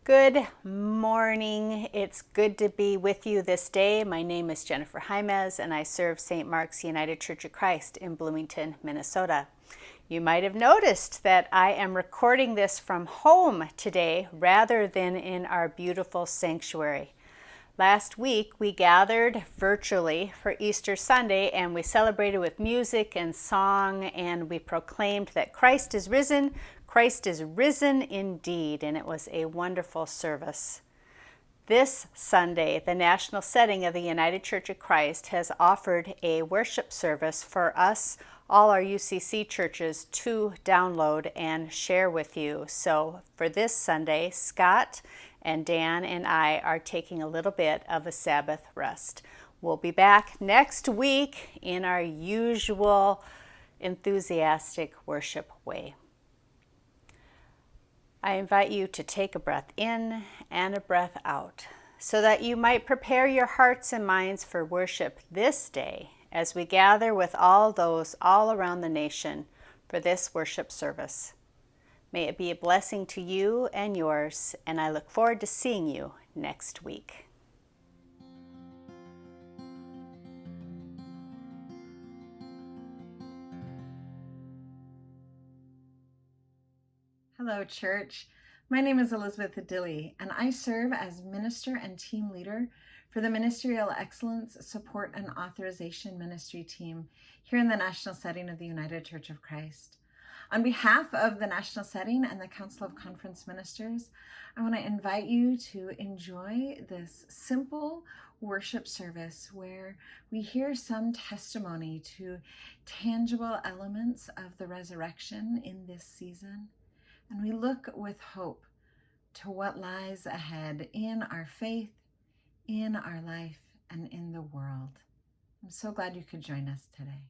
Good morning. It's good to be with you this day. My name is Jennifer Jaimez, and I serve St. Mark's United Church of Christ in Bloomington, Minnesota. You might have noticed that I am recording this from home today rather than in our beautiful sanctuary. Last week, we gathered virtually for Easter Sunday and we celebrated with music and song, and we proclaimed that Christ is risen. Christ is risen indeed, and it was a wonderful service. This Sunday, the national setting of the United Church of Christ has offered a worship service for us, all our UCC churches, to download and share with you. So for this Sunday, Scott and Dan and I are taking a little bit of a Sabbath rest. We'll be back next week in our usual enthusiastic worship way. I invite you to take a breath in and a breath out so that you might prepare your hearts and minds for worship this day as we gather with all those all around the nation for this worship service. May it be a blessing to you and yours, and I look forward to seeing you next week. Hello, church. My name is Elizabeth Dilly, and I serve as minister and team leader for the Ministerial Excellence Support and Authorization Ministry team here in the national setting of the United Church of Christ. On behalf of the national setting and the Council of Conference Ministers, I want to invite you to enjoy this simple worship service where we hear some testimony to tangible elements of the resurrection in this season. And we look with hope to what lies ahead in our faith, in our life, and in the world. I'm so glad you could join us today.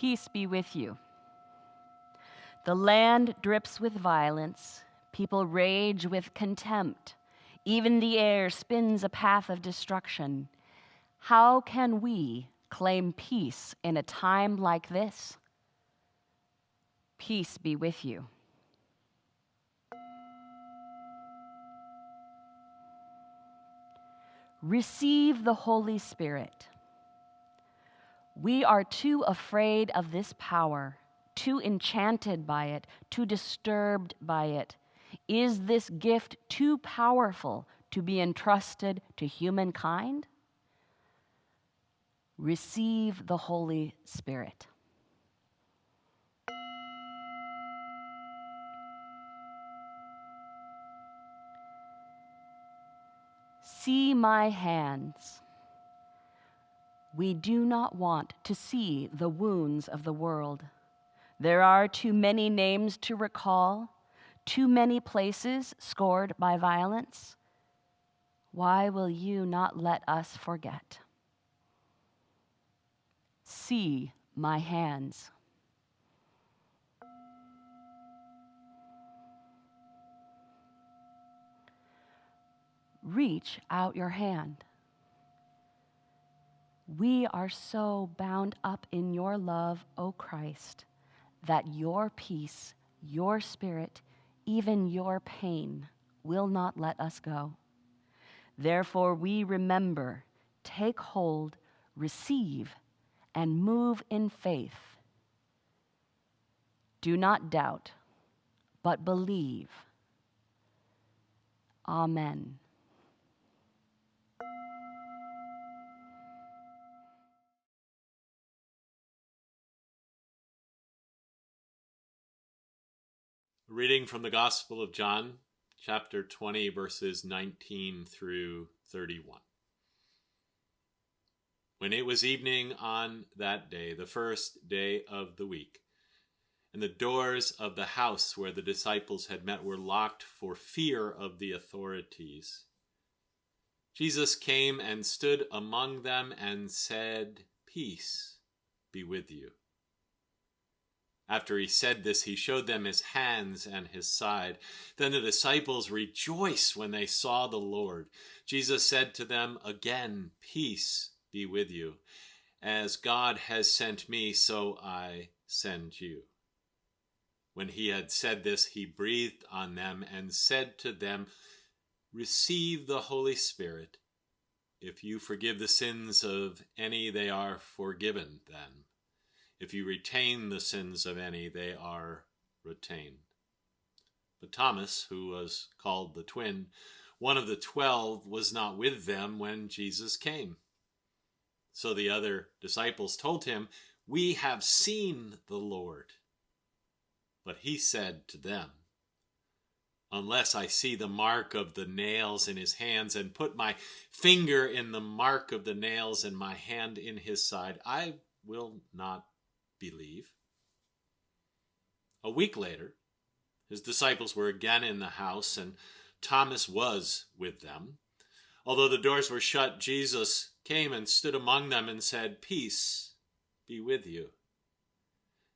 Peace be with you. The land drips with violence. People rage with contempt. Even the air spins a path of destruction. How can we claim peace in a time like this? Peace be with you. Receive the Holy Spirit. We are too afraid of this power, too enchanted by it, too disturbed by it. Is this gift too powerful to be entrusted to humankind? Receive the Holy Spirit. See my hands. We do not want to see the wounds of the world. There are too many names to recall, too many places scored by violence. Why will you not let us forget? See my hands. Reach out your hand. We are so bound up in your love, O Christ, that your peace, your spirit, even your pain will not let us go. Therefore, we remember, take hold, receive, and move in faith. Do not doubt, but believe. Amen. A reading from the Gospel of John, chapter 20, verses 19 through 31. When it was evening on that day, the first day of the week, and the doors of the house where the disciples had met were locked for fear of the authorities, Jesus came and stood among them and said, "Peace be with you." After he said this, he showed them his hands and his side. Then the disciples rejoiced when they saw the Lord. Jesus said to them again, "Peace be with you. As God has sent me, so I send you." When he had said this, he breathed on them and said to them, "Receive the Holy Spirit. If you forgive the sins of any, they are forgiven them. If you retain the sins of any, they are retained." But Thomas, who was called the twin, one of the 12, was not with them when Jesus came. So the other disciples told him, "We have seen the Lord." But he said to them, "Unless I see the mark of the nails in his hands and put my finger in the mark of the nails and my hand in his side, I will not believe." A week later, his disciples were again in the house, and Thomas was with them. Although the doors were shut, Jesus came and stood among them and said, "Peace be with you."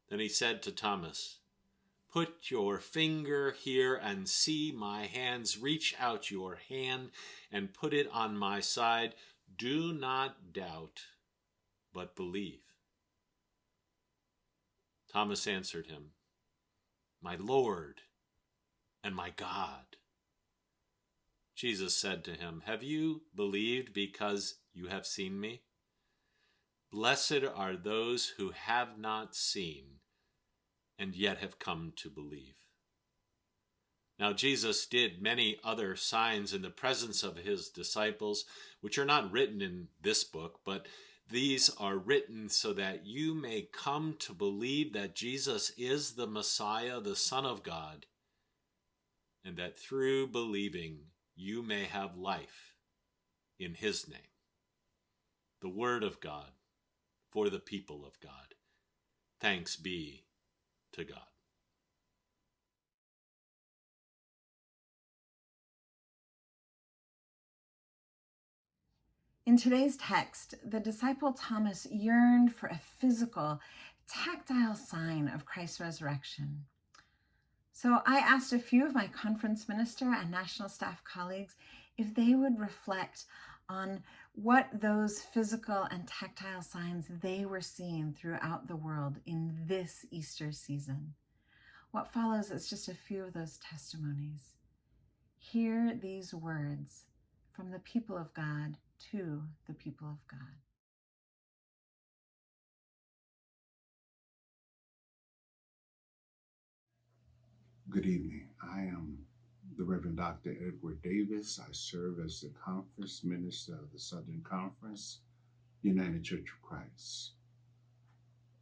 Then he said to Thomas, "Put your finger here and see my hands. Reach out your hand and put it on my side. Do not doubt, but believe." Thomas answered him, "My Lord and my God." Jesus said to him, "Have you believed because you have seen me? Blessed are those who have not seen and yet have come to believe." Now Jesus did many other signs in the presence of his disciples, which are not written in this book, but these are written so that you may come to believe that Jesus is the Messiah, the Son of God, and that through believing you may have life in his name. The word of God for the people of God. Thanks be to God. In today's text, the disciple Thomas yearned for a physical, tactile sign of Christ's resurrection. So I asked a few of my conference minister and national staff colleagues if they would reflect on what those physical and tactile signs they were seeing throughout the world in this Easter season. What follows is just a few of those testimonies. Hear these words from the people of God to the people of God. Good evening. I am the Reverend Dr. Edward Davis. I serve as the Conference Minister of the Southern Conference, United Church of Christ.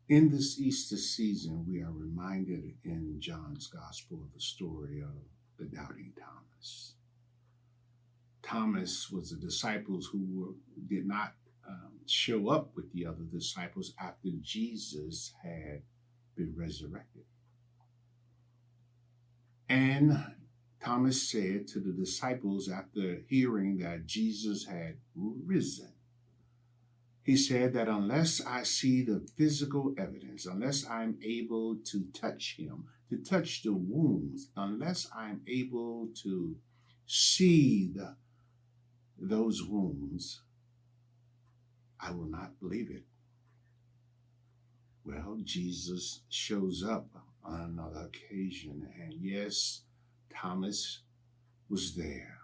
In this Easter season, we are reminded in John's Gospel of the story of the doubting Thomas. Thomas was the disciples who did not show up with the other disciples after Jesus had been resurrected. And Thomas said to the disciples after hearing that Jesus had risen, he said that unless I see the physical evidence, unless I'm able to touch him, to touch the wounds, unless I'm able to see those wounds, I will not believe it. Well, Jesus shows up on another occasion, and yes, Thomas was there.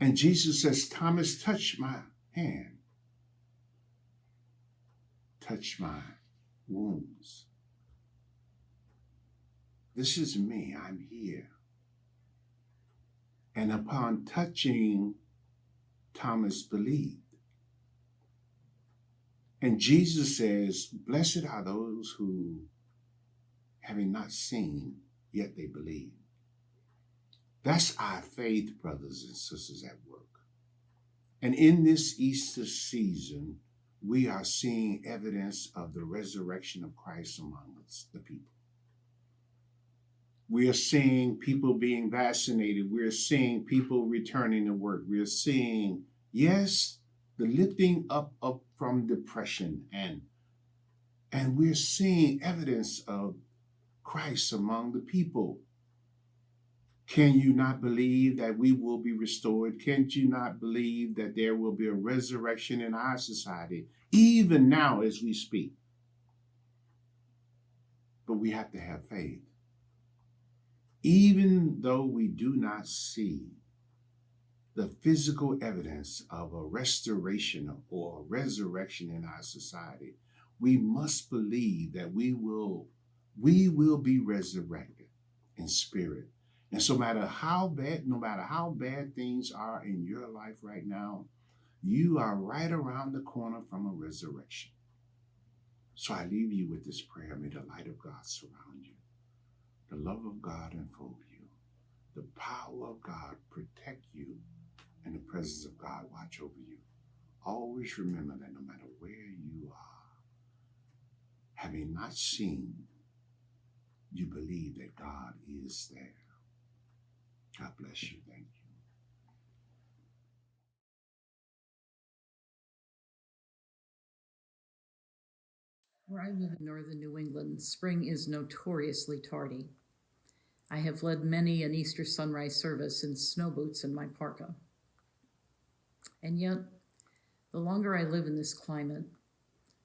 And Jesus says, Thomas, touch my hand, touch my wounds. This is me, I'm here. And upon touching, Thomas believed. And Jesus says, blessed are those who, having not seen, yet they believe. That's our faith, brothers and sisters, at work. And in this Easter season, we are seeing evidence of the resurrection of Christ among us, the people. We are seeing people being vaccinated. We are seeing people returning to work. We are seeing, yes, the lifting up from depression, and we're seeing evidence of Christ among the people. Can you not believe that we will be restored? Can't you not believe that there will be a resurrection in our society, even now as we speak? But we have to have faith. Even though we do not see the physical evidence of a restoration or a resurrection in our society, we must believe that we will be resurrected in spirit. And so no matter how bad things are in your life right now, you are right around the corner from a resurrection. So I leave you with this prayer. May the light of God surround you, the love of God enfold you, the power of God protect you, and the presence of God watch over you. Always remember that no matter where you are, having not seen, you believe that God is there. God bless you. Thank you. Where I live in northern New England, spring is notoriously tardy. I have led many an Easter sunrise service in snow boots and my parka. And yet, the longer I live in this climate,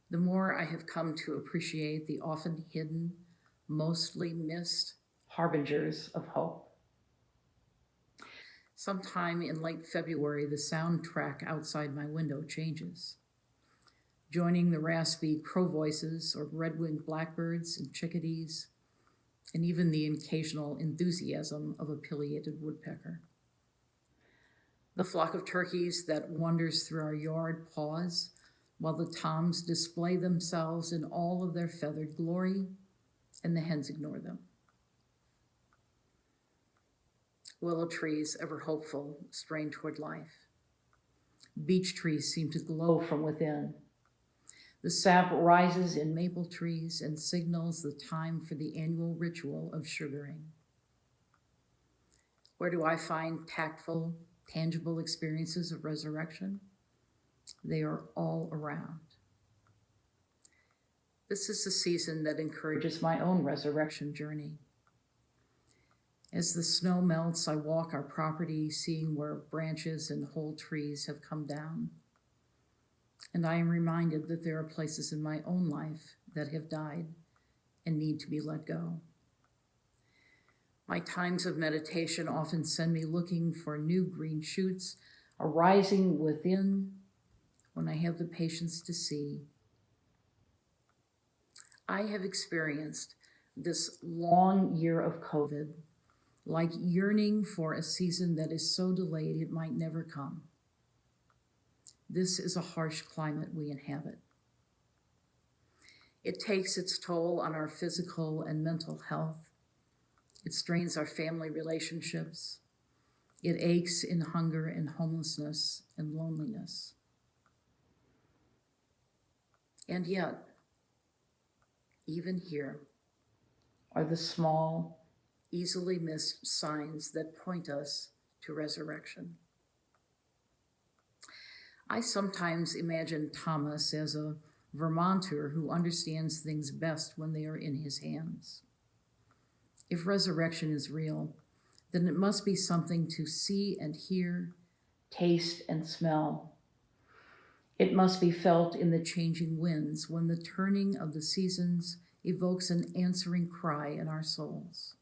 the more I have come to appreciate the often hidden, mostly missed harbingers of hope. Sometime in late February, the soundtrack outside my window changes, joining the raspy crow voices of red-winged blackbirds and chickadees, and even the occasional enthusiasm of a pileated woodpecker. The flock of turkeys that wanders through our yard pause while the toms display themselves in all of their feathered glory, and the hens ignore them. Willow trees, ever hopeful, strain toward life. Beech trees seem to glow from within. The sap rises in maple trees and signals the time for the annual ritual of sugaring. Where do I find tactful, tangible experiences of resurrection? They are all around. This is the season that encourages my own resurrection journey. As the snow melts, I walk our property, seeing where branches and whole trees have come down. And I am reminded that there are places in my own life that have died and need to be let go. My times of meditation often send me looking for new green shoots arising within when I have the patience to see. I have experienced this long year of COVID like yearning for a season that is so delayed it might never come. This is a harsh climate we inhabit. It takes its toll on our physical and mental health. It strains our family relationships. It aches in hunger and homelessness and loneliness. And yet, even here are the small, easily missed signs that point us to resurrection. I sometimes imagine Thomas as a Vermonter who understands things best when they are in his hands. If resurrection is real, then it must be something to see and hear, taste and smell. It must be felt in the changing winds when the turning of the seasons evokes an answering cry in our souls.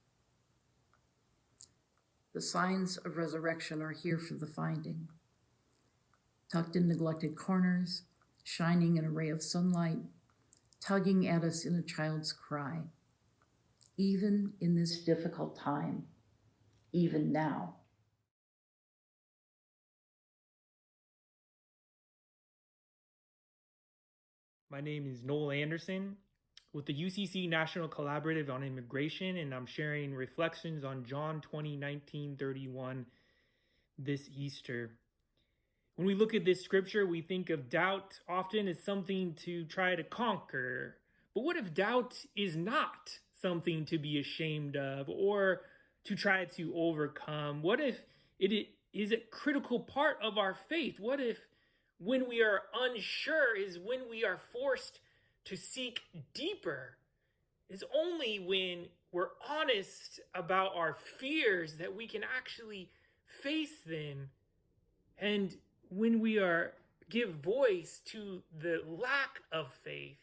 The signs of resurrection are here for the finding. Tucked in neglected corners, shining an array of sunlight, tugging at us in a child's cry. Even in this difficult time, even now. My name is Noel Anderson with the UCC National Collaborative on Immigration, and I'm sharing reflections on John 20:19-31 this Easter. When we look at this scripture, we think of doubt often as something to try to conquer. But what if doubt is not something to be ashamed of or to try to overcome? What if it is a critical part of our faith? What if when we are unsure is when we are forced to seek deeper? It's only when we're honest about our fears that we can actually face them. And when we give voice to the lack of faith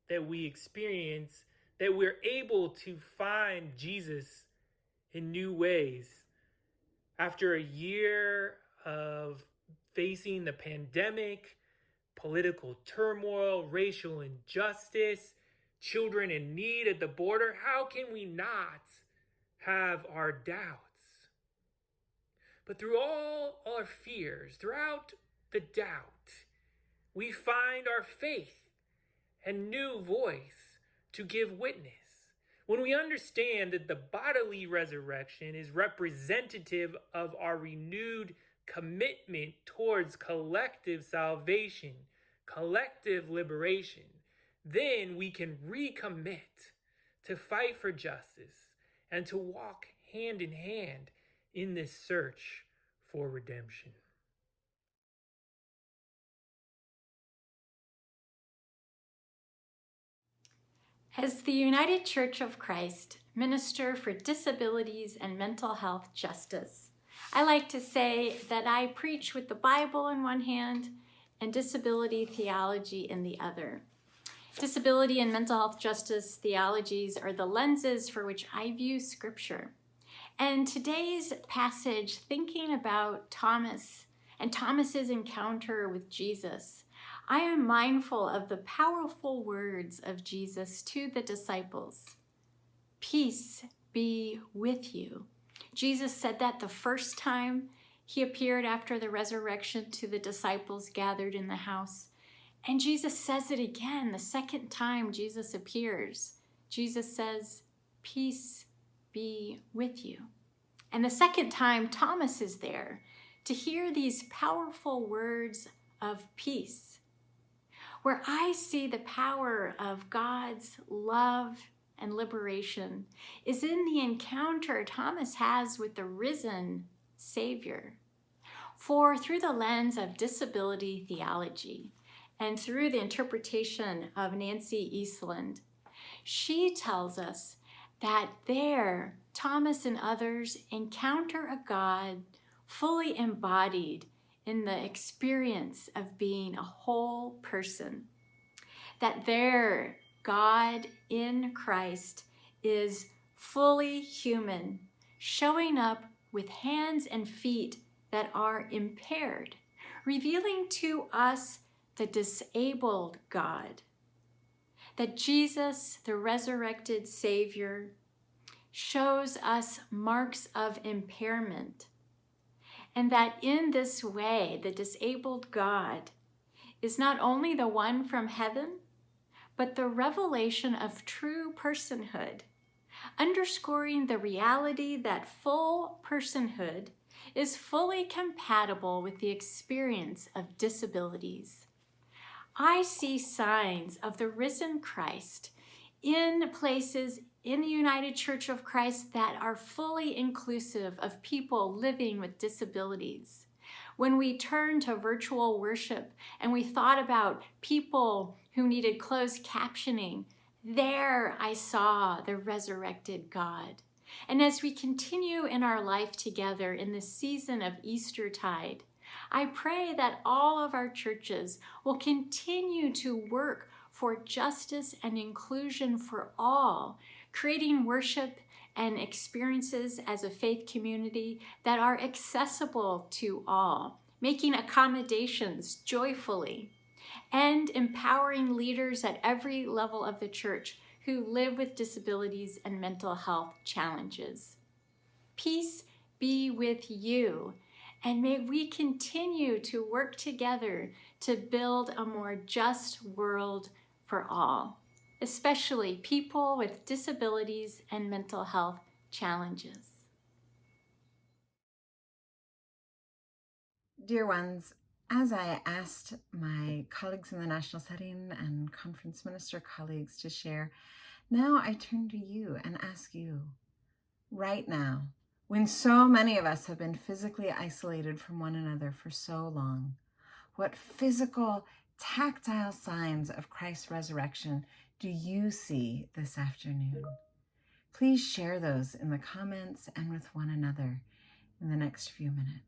that we experience, that we're able to find Jesus in new ways. After a year of facing the pandemic, political turmoil, racial injustice, children in need at the border, how can we not have our doubts? But through all our fears, throughout the doubt, we find our faith and new voice to give witness. When we understand that the bodily resurrection is representative of our renewed commitment towards collective salvation, collective liberation, then we can recommit to fight for justice and to walk hand in hand in this search for redemption. As the United Church of Christ, Minister for Disabilities and Mental Health Justice, I like to say that I preach with the Bible in one hand and disability theology in the other. Disability and mental health justice theologies are the lenses for which I view Scripture. And today's passage, thinking about Thomas and Thomas's encounter with Jesus, I am mindful of the powerful words of Jesus to the disciples. Peace be with you. Jesus said that the first time he appeared after the resurrection to the disciples gathered in the house. And Jesus says it again the second time Jesus appears. Jesus says, peace be with you. And the second time Thomas is there to hear these powerful words of peace. Where I see the power of God's love and liberation is in the encounter Thomas has with the risen Savior. For through the lens of disability theology and through the interpretation of Nancy Eastland, she tells us that there, Thomas and others encounter a God fully embodied in the experience of being a whole person. That there, God in Christ is fully human, showing up with hands and feet that are impaired, revealing to us the disabled God. That Jesus, the resurrected Savior, shows us marks of impairment, and that in this way, the disabled God is not only the one from heaven, but the revelation of true personhood, underscoring the reality that full personhood is fully compatible with the experience of disabilities. I see signs of the risen Christ in places in the United Church of Christ that are fully inclusive of people living with disabilities. When we turned to virtual worship and we thought about people who needed closed captioning, there I saw the resurrected God. And as we continue in our life together in the season of Eastertide, I pray that all of our churches will continue to work for justice and inclusion for all, creating worship and experiences as a faith community that are accessible to all, making accommodations joyfully, and empowering leaders at every level of the church who live with disabilities and mental health challenges. Peace be with you, and may we continue to work together to build a more just world for all, especially people with disabilities and mental health challenges. Dear ones, as I asked my colleagues in the national setting and conference minister colleagues to share, now I turn to you and ask you, right now, when so many of us have been physically isolated from one another for so long, what physical, tactile signs of Christ's resurrection do you see this afternoon? Please share those in the comments and with one another in the next few minutes.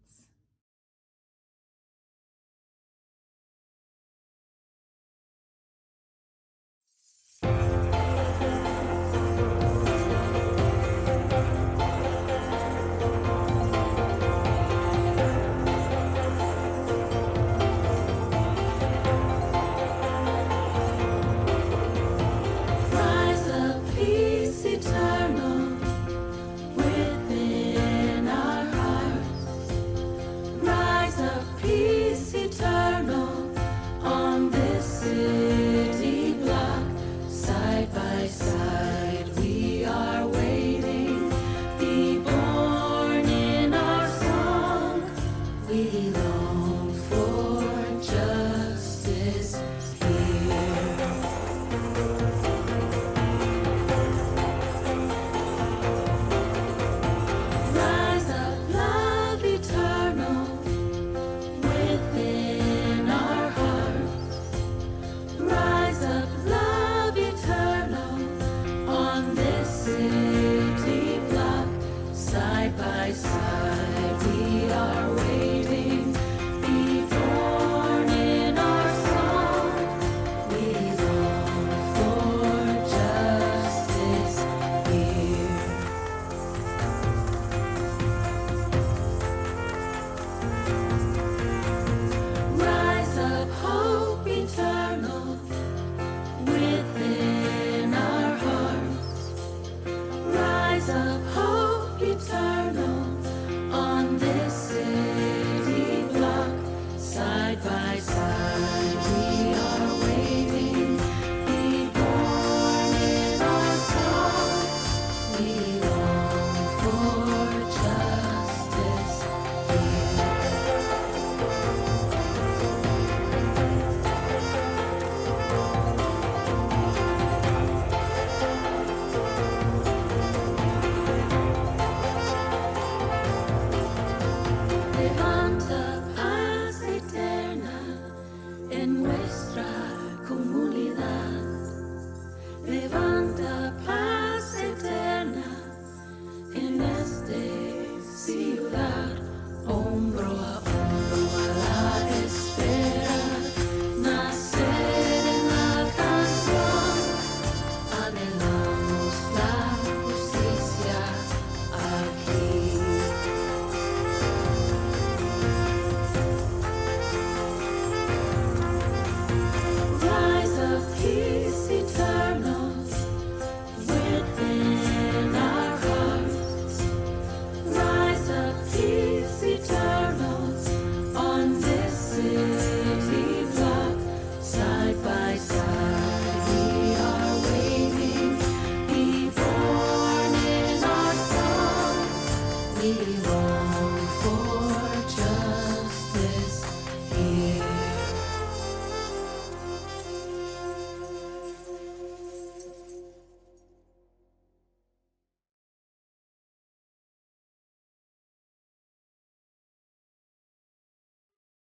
Rise of peace eternal within our hearts.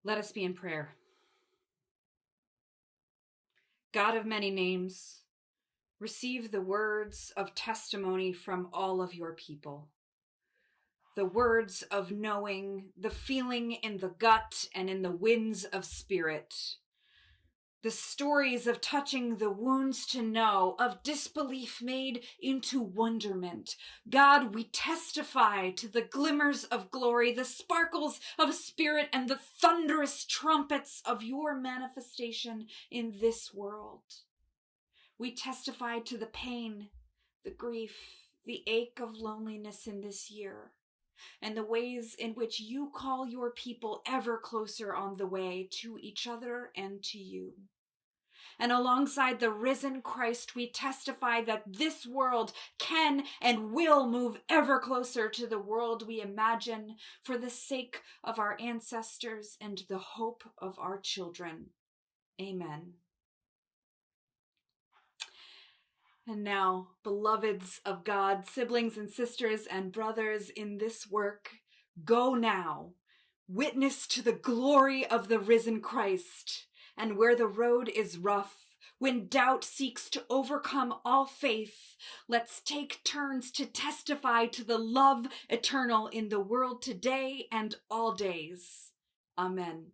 Let us be in prayer. God of many names, receive the words of testimony from all of your people. The words of knowing, the feeling in the gut and in the winds of spirit. The stories of touching the wounds to know, of disbelief made into wonderment. God, we testify to the glimmers of glory, the sparkles of spirit, and the thunderous trumpets of your manifestation in this world. We testify to the pain, the grief, the ache of loneliness in this year, and the ways in which you call your people ever closer on the way to each other and to you. And alongside the risen Christ, we testify that this world can and will move ever closer to the world we imagine for the sake of our ancestors and the hope of our children. Amen. And now, beloveds of God, siblings and sisters and brothers in this work, go now, witness to the glory of the risen Christ. And where the road is rough, when doubt seeks to overcome all faith, let's take turns to testify to the love eternal in the world today and all days. Amen.